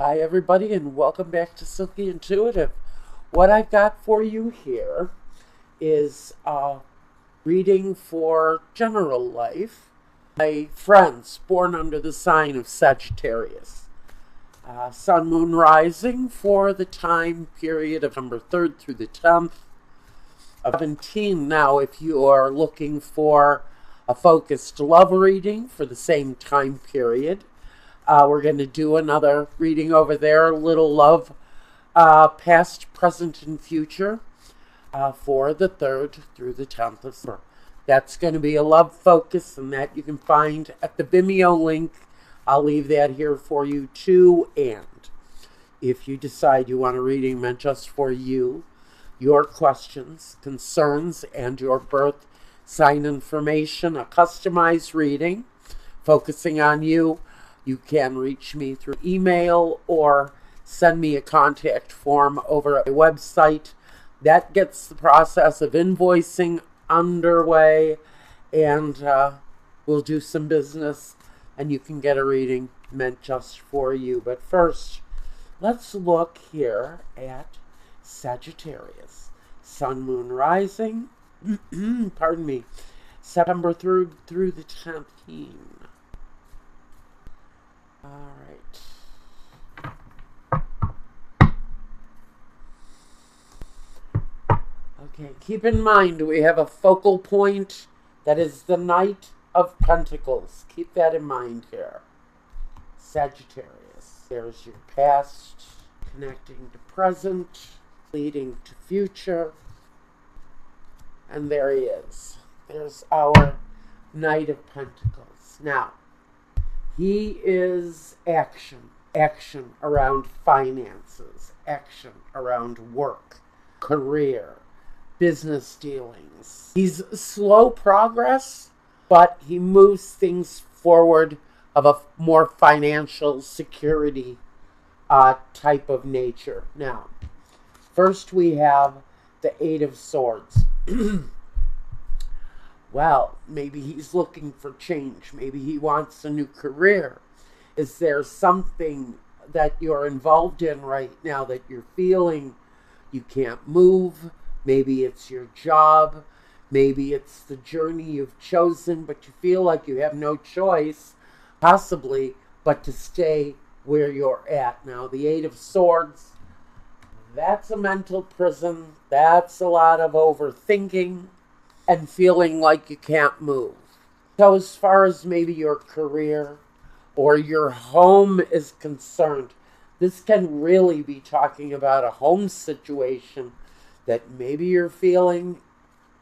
Hi everybody and welcome back to Silky Intuitive. What I've got for you here is a reading for general life. My friends born under the sign of Sagittarius. Sun, Moon, Rising for the time period of November 3rd through the 10th. 17 now if you are looking for a focused love reading for the same time period. We're going to do another reading over there, a little love, past, present, and future for the 3rd through the 10th of September. That's going to be a love focus, and that you can find at the Vimeo link. I'll leave that here for you too. And if you decide you want a reading meant just for you, your questions, concerns, and your birth sign information, a customized reading focusing on you, you can reach me through email or send me a contact form over at my website. That gets the process of invoicing underway, and we'll do some business, and you can get a reading meant just for you. But first, let's look here at Sagittarius. Sun, Moon, Rising, pardon me, September through the 10th. All right. Okay, keep in mind we have a focal point that is the Knight of Pentacles. Keep that in mind here. Sagittarius. There's your past, connecting to present, leading to future. And there he is. There's our Knight of Pentacles. Now, he is action around finances, action around work, career, business dealings. He's slow progress, but he moves things forward of a more financial security type of nature. Now, first we have the Eight of Swords. Well, maybe he's looking for change. Maybe he wants a new career. Is there something that you're involved in right now that you're feeling you can't move? Maybe it's your job. Maybe it's the journey you've chosen, but you feel like you have no choice, possibly, but to stay where you're at. Now, the Eight of Swords, that's a mental prison. That's a lot of overthinking and feeling like you can't move. So as far as maybe your career or your home is concerned, this can really be talking about a home situation that maybe you're feeling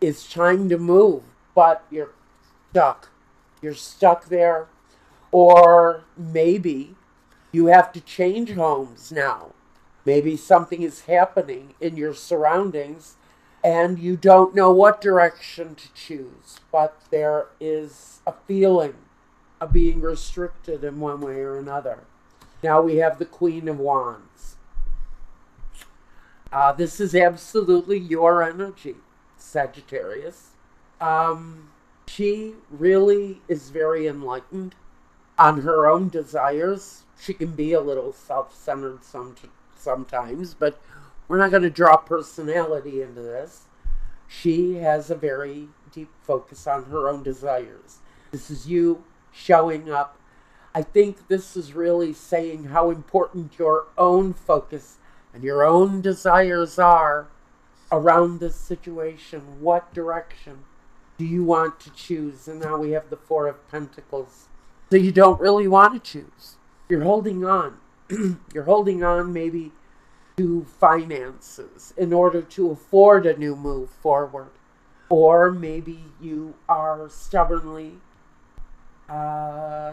is time to move, but you're stuck. You're stuck there. Or maybe you have to change homes now. Maybe something is happening in your surroundings and you don't know what direction to choose, but there is a feeling of being restricted in one way or another. Now we have the Queen of Wands. This is absolutely your energy, Sagittarius. She really is very enlightened on her own desires. She can be a little self-centered sometimes, but we're not going to draw personality into this. She has a very deep focus on her own desires. This is you showing up. I think this is really saying how important your own focus and your own desires are around this situation. What direction do you want to choose? And now we have the Four of Pentacles. So you don't really want to choose. You're holding on. You're holding on maybe to finances in order to afford a new move forward. Or maybe you are stubbornly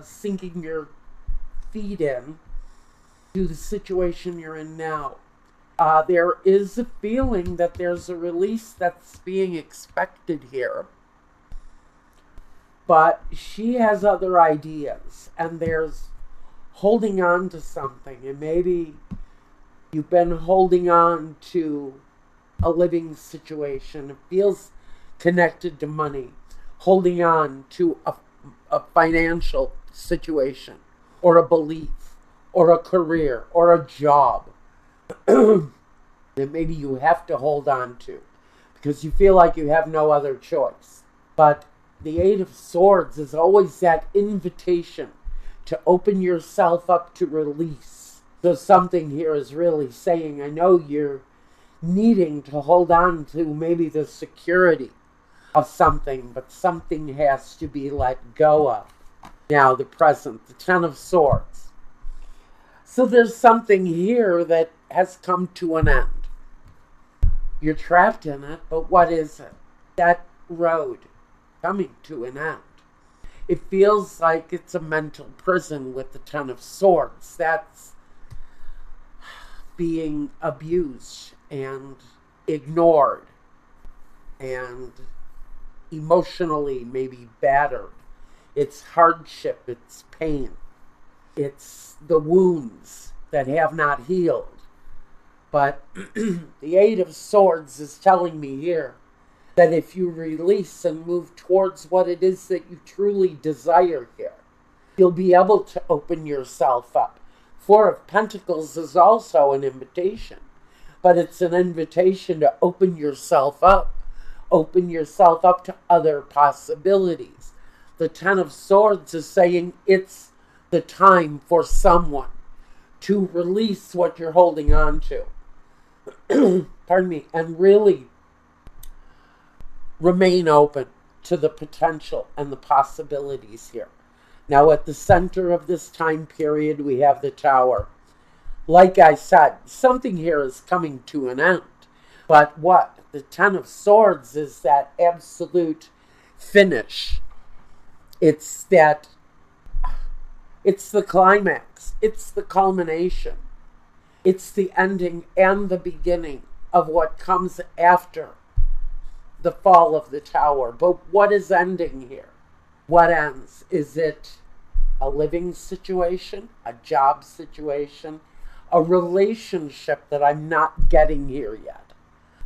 sinking your feet in to the situation you're in now. There is a feeling that there's a release that's being expected here. But she has other ideas, and there's holding on to something, and maybe you've been holding on to a living situation. It feels connected to money, holding on to a financial situation or a belief or a career or a job that maybe you have to hold on to because you feel like you have no other choice. But the Eight of Swords is always that invitation to open yourself up to release. So something here is really saying, I know you're needing to hold on to maybe the security of something, but something has to be let go of. Now, the present, the Ten of Swords. So there's something here that has come to an end. You're trapped in it, but what is it? That road coming to an end. It feels like it's a mental prison with the Ten of Swords. That's being abused and ignored and emotionally maybe battered. It's hardship, it's pain, it's the wounds that have not healed. But the Eight of Swords is telling me here that if you release and move towards what it is that you truly desire here, you'll be able to open yourself up. Four of Pentacles is also an invitation, but it's an invitation to open yourself up to other possibilities. The Ten of Swords is saying it's the time for someone to release what you're holding on to. Pardon me, and really remain open to the potential and the possibilities here. Now, at the center of this time period, we have the Tower. Like I said, something here is coming to an end. But what? The Ten of Swords is that absolute finish. It's the climax. It's the culmination. It's the ending and the beginning of what comes after the fall of the Tower. But what is ending here? What ends? Is it a living situation, a job situation, a relationship that I'm not getting here yet?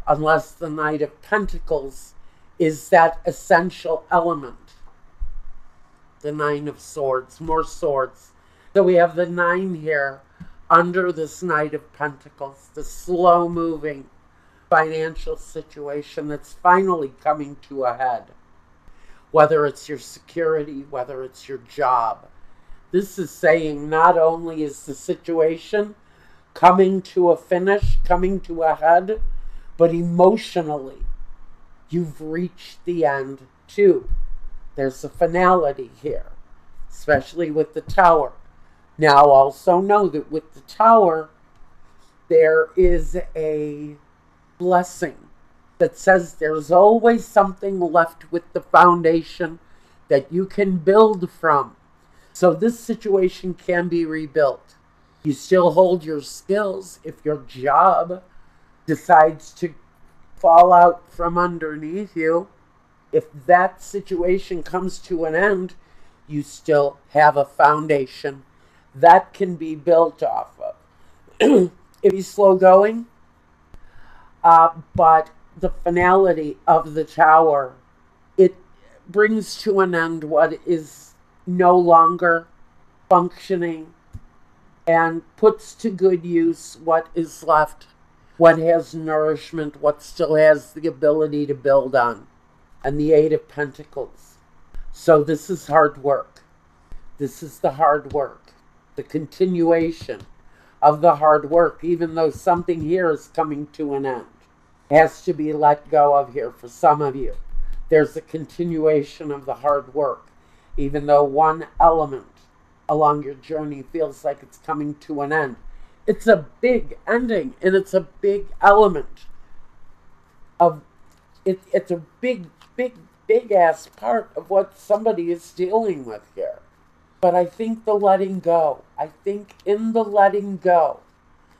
Unless the Knight of Pentacles is that essential element. The Nine of Swords, more swords. So we have the 9 here under this Knight of Pentacles, the slow-moving financial situation that's finally coming to a head. Whether it's your security, whether it's your job. This is saying not only is the situation coming to a finish, coming to a head, but emotionally, you've reached the end too. There's a finality here, especially with the Tower. Now, also know that with the Tower, there is a blessing that says there's always something left with the foundation that you can build from. So this situation can be rebuilt. You still hold your skills. If your job decides to fall out from underneath you, if that situation comes to an end, you still have a foundation that can be built off of. It be slow going, but the finality of the Tower, it brings to an end what is no longer functioning and puts to good use what is left, what has nourishment, what still has the ability to build on. And the Eight of Pentacles. So this is hard work. This is the hard work. The continuation of the hard work, even though something here is coming to an end, has to be let go of here for some of you. There's a continuation of the hard work, even though one element along your journey feels like it's coming to an end. It's a big ending, and it's a big element of it. It's a big ass part of what somebody is dealing with here. But I think the letting go, I think in the letting go,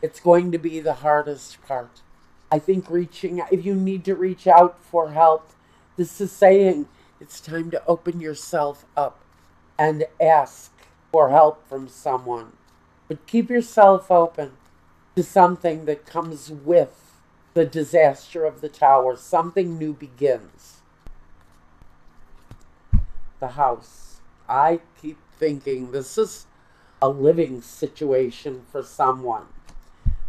it's going to be the hardest part. I think if you need to reach out for help, this is saying it's time to open yourself up and ask for help from someone. But keep yourself open to something that comes with the disaster of the Tower. Something new begins. The House. I keep thinking this is a living situation for someone.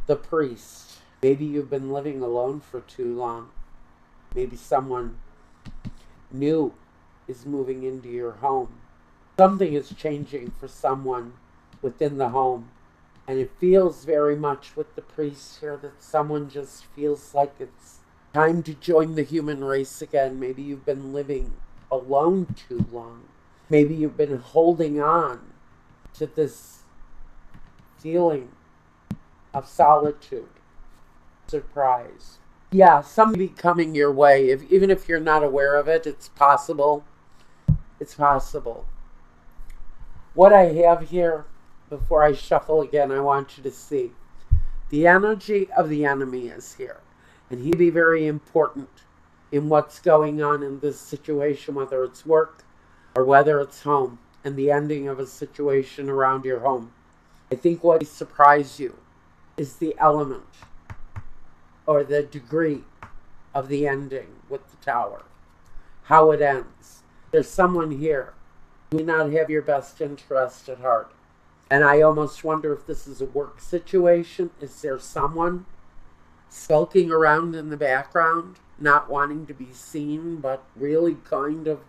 The priest. Maybe you've been living alone for too long. Maybe someone new is moving into your home. Something is changing for someone within the home. And it feels very much with the priest here that someone just feels like it's time to join the human race again. Maybe you've been living alone too long. Maybe you've been holding on to this feeling of solitude, surprise. Yeah, something coming your way. Even if you're not aware of it, it's possible. It's possible. What I have here, before I shuffle again, I want you to see. The energy of the enemy is here. And he'd be very important in what's going on in this situation, whether it's work or whether it's home, and the ending of a situation around your home. I think what surprised you is the element or the degree of the ending with the Tower. How it ends. There's someone here who may not have your best interest at heart. And I almost wonder if this is a work situation. Is there someone skulking around in the background, not wanting to be seen, but really kind of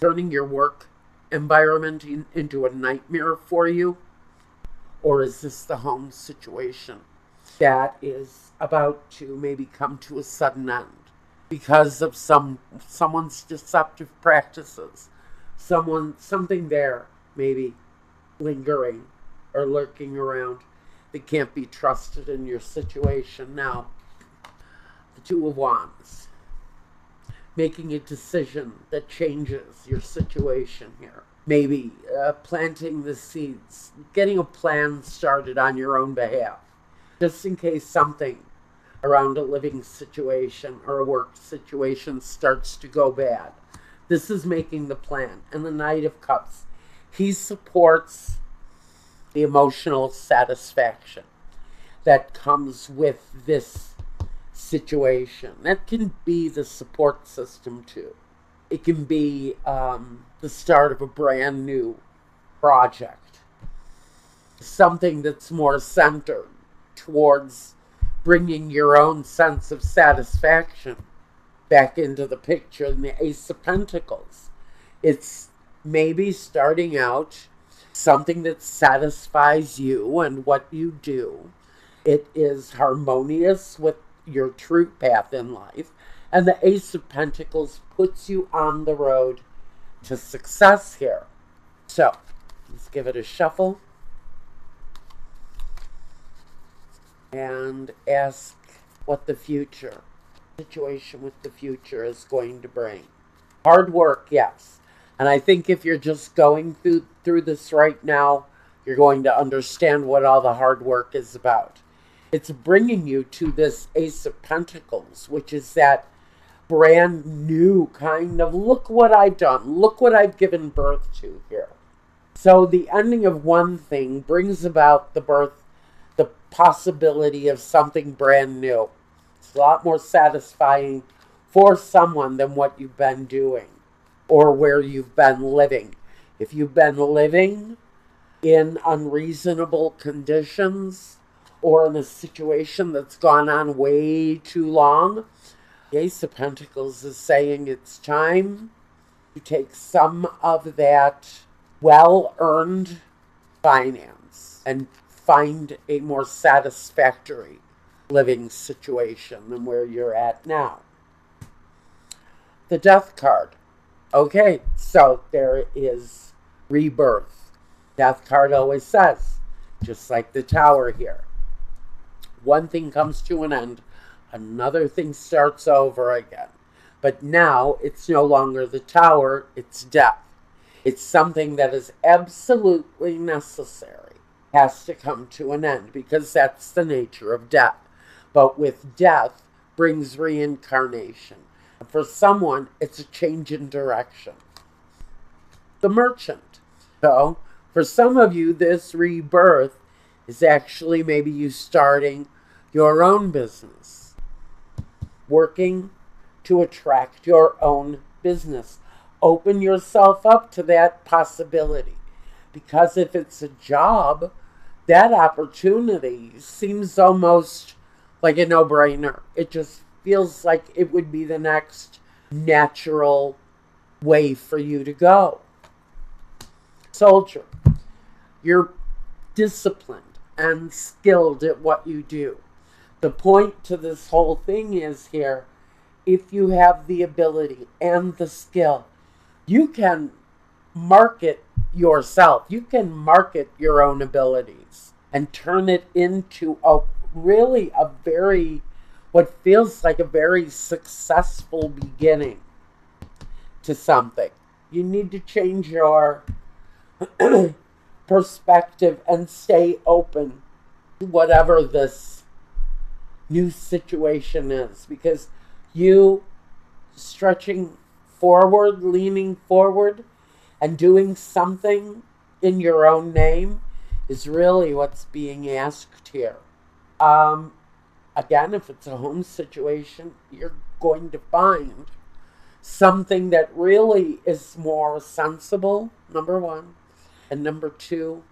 turning your work environment into a nightmare for you? Or is this the home situation that is about to maybe come to a sudden end because of someone's deceptive practices? Something there maybe lingering or lurking around that can't be trusted in your situation. Now, the Two of Wands, making a decision that changes your situation here. Maybe planting the seeds, getting a plan started on your own behalf, just in case something around a living situation or a work situation starts to go bad. This is making the plan. And the Knight of Cups, he supports the emotional satisfaction that comes with this situation. That can be the support system too. It can be the start of a brand new project. Something that's more centered towards bringing your own sense of satisfaction back into the picture. And the Ace of Pentacles, it's maybe starting out something that satisfies you and what you do. It is harmonious with your true path in life. And the Ace of Pentacles puts you on the road to success here. So, let's give it a shuffle. And ask what the future, situation with the future is going to bring. Hard work, yes. And I think if you're just going through this right now, you're going to understand what all the hard work is about. It's bringing you to this Ace of Pentacles, which is that brand new kind of, look what I've done, look what I've given birth to here. So the ending of one thing brings about the birth, the possibility of something brand new. It's a lot more satisfying for someone than what you've been doing or where you've been living. If you've been living in unreasonable conditions or in a situation that's gone on way too long, the Ace of Pentacles is saying it's time to take some of that well-earned finance and find a more satisfactory living situation than where you're at now. The Death card. Okay, so there is rebirth. Death card always says, just like the Tower here, one thing comes to an end, another thing starts over again. But now it's no longer the Tower, it's death. It's something that is absolutely necessary. Has to come to an end because that's the nature of death. But with death brings reincarnation. For someone, it's a change in direction. The Merchant. So, for some of you, this rebirth is actually maybe you starting your own business. Working to attract your own business. Open yourself up to that possibility. Because if it's a job, that opportunity seems almost like a no-brainer. It just feels like it would be the next natural way for you to go. Soldier, you're disciplined and skilled at what you do. The point to this whole thing is here, if you have the ability and the skill, you can market yourself. You can market your own abilities and turn it into what feels like a very successful beginning to something. You need to change your perspective and stay open to whatever this new situation is, because you stretching forward, leaning forward, and doing something in your own name is really what's being asked here. Again, if it's a home situation, you're going to find something that really is more sensible, number one. And number two,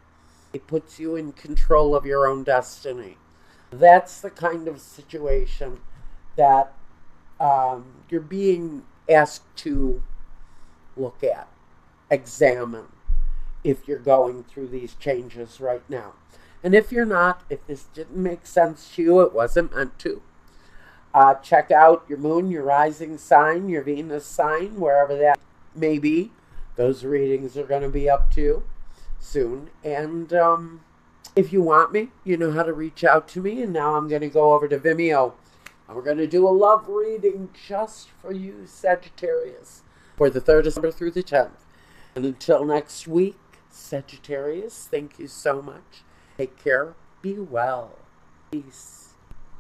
it puts you in control of your own destiny. That's the kind of situation that you're being asked to look at, examine, if you're going through these changes right now. And if you're not, if this didn't make sense to you, it wasn't meant to. Check out your moon, your rising sign, your Venus sign, wherever that may be. Those readings are going to be up to soon. And if you want me, you know how to reach out to me. And now I'm going to go over to Vimeo. And we're going to do a love reading just for you, Sagittarius, for the 3rd of December through the 10th. And until next week, Sagittarius, thank you so much. Take care. Be well. Peace.